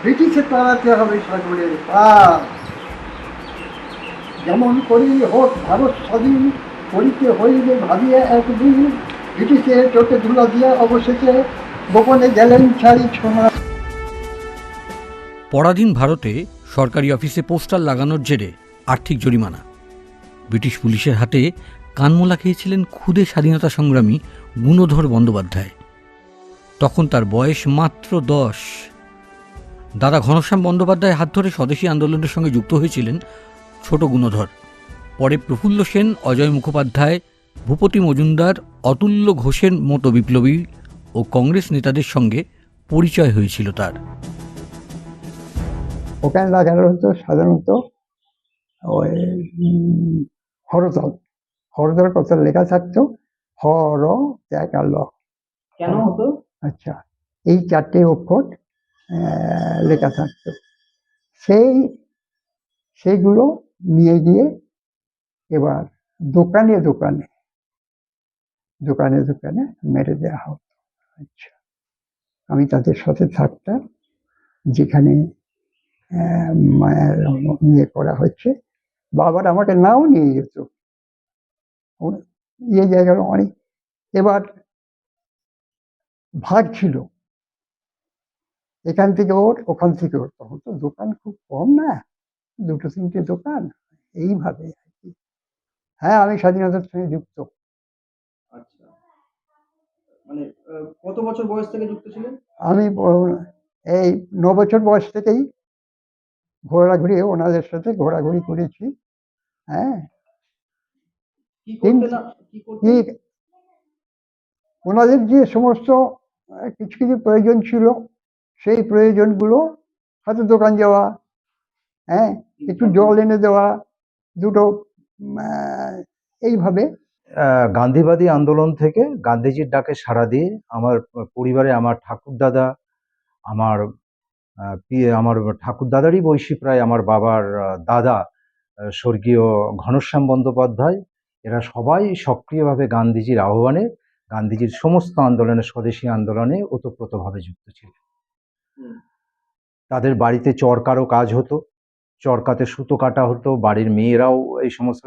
ব্রিটিশে তাড়াতে হবে সাগরের পার। যেমন করি হোক ভারত স্বাধীন, করিতে হইলে ভাবিয়া একদিন। ব্রিটিশের চোখে ধুলা দিয়া অবশেষে গোপনে গেলেন ছাড়ি ছোনা। পরাধীন ভারতে সরকারি অফিসে পোস্টার লাগানোর জেরে আর্থিক জরিমানা। ব্রিটিশ পুলিশের হাতে কানমোলা খেয়েছিলেন ক্ষুদে স্বাধীনতা সংগ্রামী গুণধর বন্দ্যোপাধ্যায়। তখন তার বয়স মাত্র 10। দাদা ঘনশ্যাম বন্দ্যোপাধ্যায় হাত ধরে স্বদেশী আন্দোলনের সঙ্গে যুক্ত হয়েছিলেন ছোট গুণধর। পরে প্রফুল্ল সেন, অজয় মুখোপাধ্যায়, ভূপতি মজুমদার, অতুল্য ঘোষের মতো বিপ্লবী ও কংগ্রেস নেতাদের সঙ্গে পরিচয় হয়েছিল তার। ওখানে লাগানো হতো সাধারণত ওই হরতল, হরতল কথা লেখা থাকতো, হর ত্যাগ ল। কেন হতো? আচ্ছা, এই 4টে অক্ষর লেখা থাকতো। সেইগুলো নিয়ে গিয়ে এবার দোকানে দোকানে দোকানে দোকানে মেরে দেওয়া হতো। আচ্ছা, আমি তাদের সাথে থাকতাম, যেখানে মায়ের ইয়ে করা হচ্ছে। বাবার আমাকে নাও নিয়ে যেত, ইয়ে জায়গার অনেক। এবার ভাগ ছিল, এখান থেকে ওর, ওখান থেকে ওর। তখন তো দোকান খুব কম না, 2-3টে দোকান, এইভাবে আর কি। হ্যাঁ, আমি স্বাধীনতার সঙ্গে যুক্ত। আচ্ছা, মানে কত বছর বয়স থেকে যুক্ত ছিলেন? আমি এই 9 বছর বয়স থেকেই ঘোরাঘুরি, ওনাদের সাথে ঘোরাঘুরি করেছি। হ্যাঁ, কি করতেন? কি করতেন? ওনাদের যে সমস্ত কিছু কিছু প্রয়োজন ছিল, সেই প্রয়োজনগুলো হয়তো দোকান যাওয়া, হ্যাঁ, একটু জল এনে দেওয়া, দুটো এইভাবে। গান্ধীবাদী আন্দোলন থেকে গান্ধীজির ডাকে সাড়া দিয়ে আমার পরিবারে আমার ঠাকুরদাদা, আমার আমার ঠাকুরদাদারই বয়সী প্রায় আমার বাবার দাদা স্বর্গীয় ঘনশ্যাম বন্দ্যোপাধ্যায়, এরা সবাই সক্রিয়ভাবে গান্ধীজির আহ্বানে, গান্ধীজির সমস্ত আন্দোলনে, স্বদেশী আন্দোলনে ওতপ্রোতভাবে যুক্ত ছিলেন। তাদের বাড়িতে চরকারও কাজ হতো, চরকাতে সুতো কাটা হতো, বাড়ির মেয়েরাও এই সমস্ত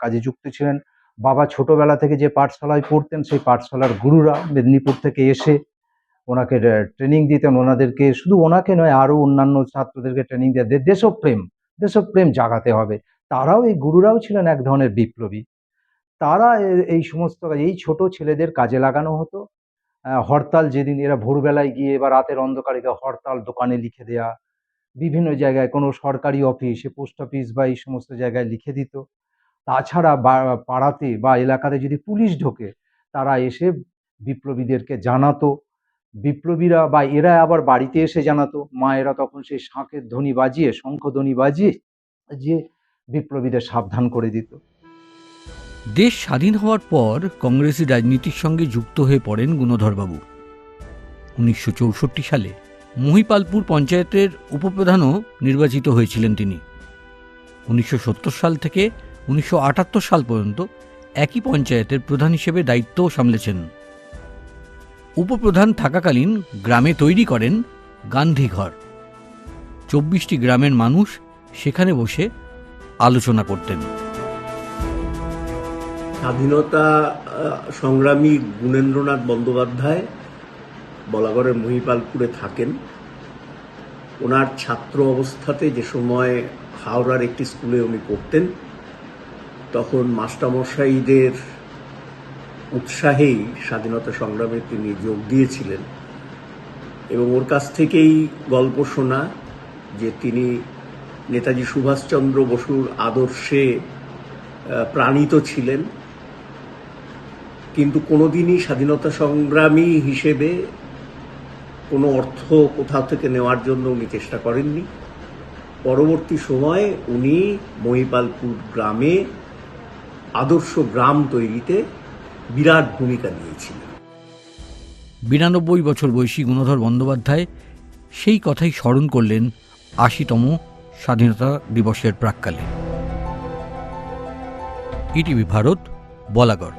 কাজে যুক্ত ছিলেন। বাবা ছোটবেলা থেকে যে পাঠশালায় পড়তেন, সেই পাঠশালার গুরুরা মেদিনীপুর থেকে এসে ওনাকে ট্রেনিং দিতেন। ওনাদেরকে, শুধু ওনাকে নয়, আরও অন্যান্য ছাত্রদেরকে ট্রেনিং দিয়ে দেশপ্রেম জাগাতে হবে। তারাও, এই গুরুরাও ছিলেন এক ধরনের বিপ্লবী। তারা এই সমস্ত, এই ছোট ছেলেদের কাজে লাগানো হতো। হরতাল যেদিন, এরা ভোরবেলায় গিয়ে বা রাতের অন্ধকারে হরতাল দোকানে লিখে দেয়া, বিভিন্ন জায়গায় কোনো সরকারি অফিস, পোস্ট অফিস বা এই সমস্ত জায়গায় লিখে দিত। তাছাড়া পাড়াতে বা এলাকাতে যদি পুলিশ ঢোকে, তারা এসে বিপ্লবীদেরকে জানাতো। বিপ্লবীরা বা এরা আবার বাড়িতে এসে জানাতো। মায়েরা তখন সেই শাঁখের ধ্বনি বাজিয়ে, শঙ্খধ্বনি বাজিয়ে যে বিপ্লবীদের সাবধান করে দিত। দেশ স্বাধীন হওয়ার পর কংগ্রেসি রাজনীতির সঙ্গে যুক্ত হয়ে পড়েন গুণধরবাবু। 1964 সালে মহিপালপুর পঞ্চায়েতের উপপ্রধানও নির্বাচিত হয়েছিলেন তিনি। 1970 সাল থেকে 1978 সাল পর্যন্ত একই পঞ্চায়েতের প্রধান হিসেবে দায়িত্বও সামলেছেন। উপপ্রধান থাকাকালীন গ্রামে তৈরি করেন গান্ধীঘর। 24টি গ্রামের মানুষ সেখানে বসে আলোচনা করতেন। স্বাধীনতা সংগ্রামী গুণেন্দ্রনাথ বন্দ্যোপাধ্যায় বলাগড়ের মহিপালপুরে থাকেন। ওনার ছাত্র অবস্থাতে যে সময় হাওড়ার একটি স্কুলে উনি পড়তেন, তখন মাস্টারমশাইদের উৎসাহেই স্বাধীনতা সংগ্রামে তিনি যোগ দিয়েছিলেন। এবং ওর কাছ থেকেই গল্প শোনা যে তিনি নেতাজি সুভাষচন্দ্র বসুর আদর্শে প্রাণিত ছিলেন, কিন্তু কোনোদিনই স্বাধীনতা সংগ্রামী হিসেবে কোনো অর্থ কোথাও থেকে নেওয়ার জন্য উনি চেষ্টা করেননি। পরবর্তী সময়ে উনি মহিপালপুর গ্রামে আদর্শ গ্রাম তৈরিতে বিরাট ভূমিকা নিয়েছিলেন। 92 বছর বয়সী গুণধর বন্দ্যোপাধ্যায় সেই কথাই স্মরণ করলেন 80তম স্বাধীনতা দিবসের প্রাক্কালে। ইটিভি ভারত, বলাগড়।